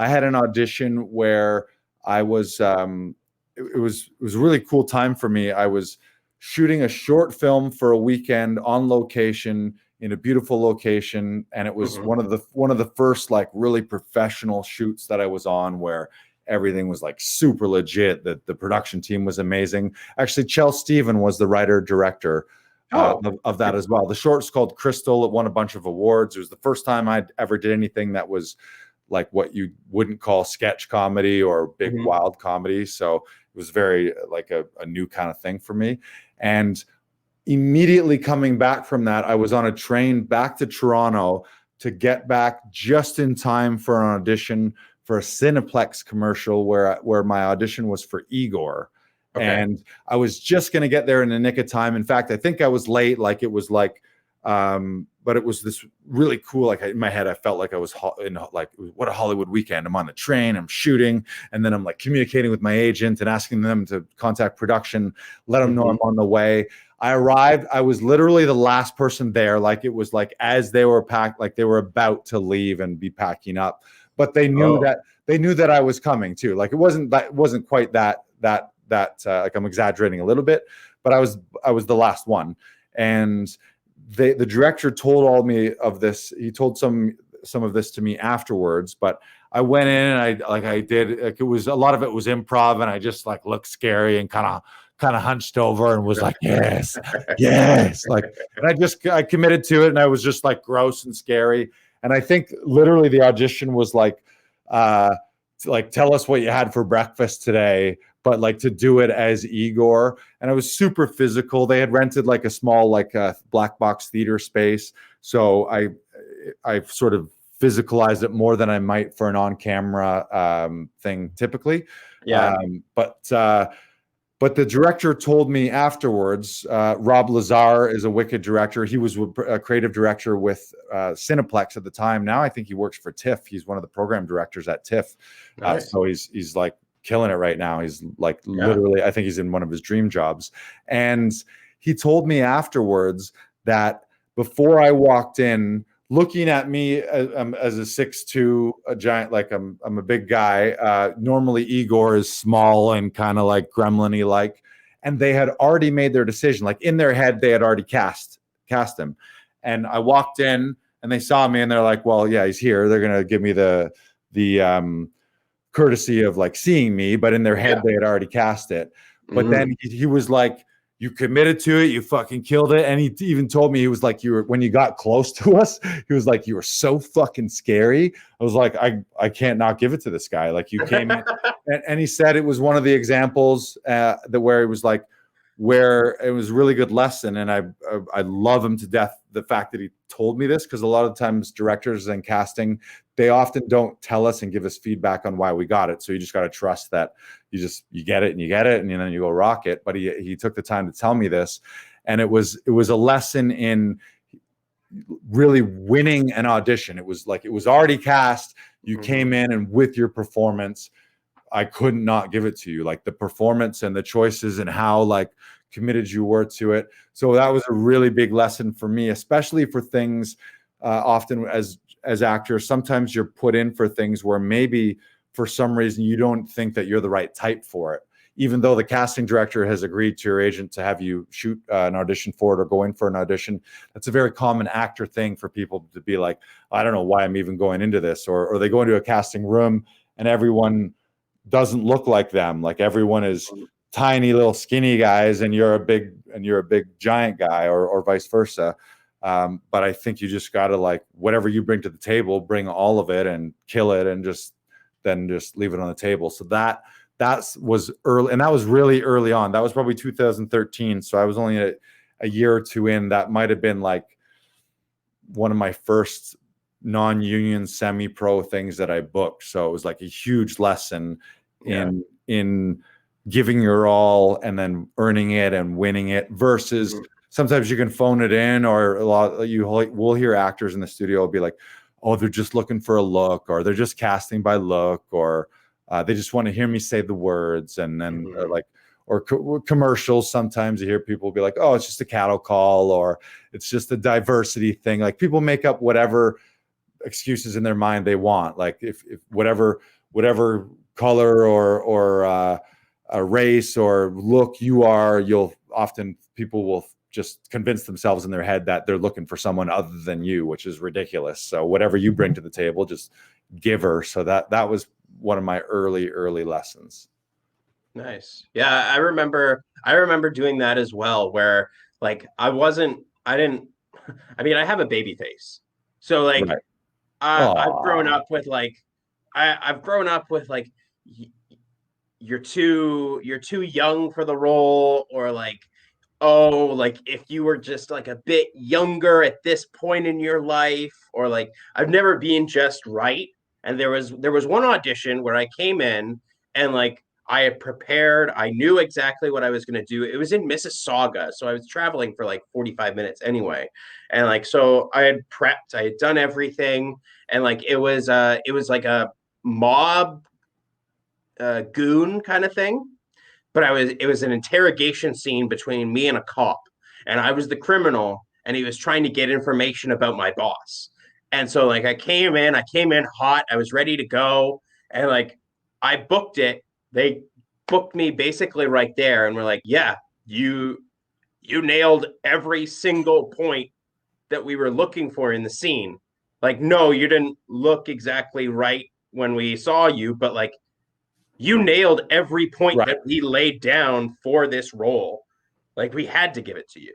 I had an audition where I was, it was a really cool time for me. I was shooting a short film for a weekend on location in a beautiful location, and it was one of the first like really professional shoots that I was on, where everything was like super legit. That the production team was amazing. Actually, Chell Steven was the writer director of that as well. The short's called Crystal. It won a bunch of awards. It was the first time I'd ever did anything that was like what you wouldn't call sketch comedy or big wild comedy. So it was very like a new kind of thing for me. And immediately coming back from that, I was on a train back to Toronto to get back just in time for an audition for a Cineplex commercial where my audition was for Igor. Okay. And I was just going to get there in the nick of time. In fact, I think I was late. Like it was like, but it was this really cool, like in my head, I felt like I was in like, what a Hollywood weekend. I'm on the train, I'm shooting, and then I'm like communicating with my agent and asking them to contact production, let them know I'm on the way. I arrived, I was literally the last person there. Like it was like, as they were packed, like they were about to leave and be packing up, but they knew that I was coming too. Like it wasn't quite that like I'm exaggerating a little bit, but I was the last one. And the director told all me of this. He told some of this to me afterwards, but I went in and I did, like, it was, a lot of it was improv, and I just like looked scary and kind of hunched over and was like, yes, like, and I committed to it, and I was just like gross and scary. And I think literally the audition was like tell us what you had for breakfast today, but like to do it as Igor. And it was super physical. They had rented like a small, like a black box theater space. So I sort of physicalized it more than I might for an on-camera thing typically. Yeah. But the director told me afterwards, Rob Lazar is a wicked director. He was a creative director with Cineplex at the time. Now I think he works for TIFF. He's one of the program directors at TIFF. Nice. So he's like killing it right now. He's like literally, I think he's in one of his dream jobs. And he told me afterwards that before I walked in, looking at me as a 6'2", a giant, like I'm a big guy. Normally Igor is small and kind of like gremlin-y like, and they had already made their decision. Like in their head, they had already cast him. And I walked in and they saw me and they're like, well, yeah, he's here. They're going to give me the courtesy of like seeing me, but in their head, they had already cast it. But then he was like, you committed to it, you fucking killed it. And he even told me, he was like, when you got close to us, he was like, you were so fucking scary. I was like, I can't not give it to this guy. Like you came in, and he said it was one of the examples where it was like, where it was a really good lesson. And I love him to death, the fact that he told me this, because a lot of times directors and casting, they often don't tell us and give us feedback on why we got it. So you just got to trust that you get it and then you go rock it. But he took the time to tell me this, and it was a lesson in really winning an audition. It was like, it was already cast. You came in, and with your performance, I couldn't not give it to you. Like the performance and the choices and how like committed you were to it. So that was a really big lesson for me, especially for things often as actors. Sometimes you're put in for things where maybe for some reason you don't think that you're the right type for it, even though the casting director has agreed to your agent to have you shoot an audition for it or go in for an audition. That's a very common actor thing for people to be like, I don't know why I'm even going into this, or they go into a casting room and everyone doesn't look like them. Like everyone is tiny little skinny guys, and you're a big giant guy, or vice versa. But I think you just got to, like, whatever you bring to the table, bring all of it and kill it, and just leave it on the table. So that was early, and that was really early on. That was probably 2013. So I was only a year or two in. That might have been like one of my first non-union semi-pro things that I booked. So it was like a huge lesson in giving your all and then earning it and winning it, versus sometimes you can phone it in, or we'll hear actors in the studio be like, oh, they're just looking for a look, or they're just casting by look, or they just want to hear me say the words. And then commercials, sometimes you hear people be like, oh, it's just a cattle call, or it's just a diversity thing. Like people make up whatever excuses in their mind they want. Like if whatever color or a race or look you are, you'll often people will just convince themselves in their head that they're looking for someone other than you, which is ridiculous. So whatever you bring to the table, just give her. So that was one of my early lessons. Nice. Yeah, I remember doing that as well, where like I didn't I mean, I have a baby face. So like Right. I've grown Oh, up with like I've grown up with like you're too young for the role, or like, oh, like if you were just like a bit younger at this point in your life, or like I've never been just right. And there was one audition where I came in and like I had prepared, I knew exactly what I was going to do. It was in Mississauga, so I was traveling for like 45 minutes anyway. And like so I had prepped, I had done everything, and like it was like a mob goon kind of thing. But it was an interrogation scene between me and a cop, and I was the criminal, and he was trying to get information about my boss. And so like I came in hot, I was ready to go, and like I booked it. They booked me basically right there, and we're like, yeah, you nailed every single point that we were looking for in the scene. Like, no, you didn't look exactly right when we saw you, but like you nailed every point right. that we laid down for this role. Like we had to give it to you.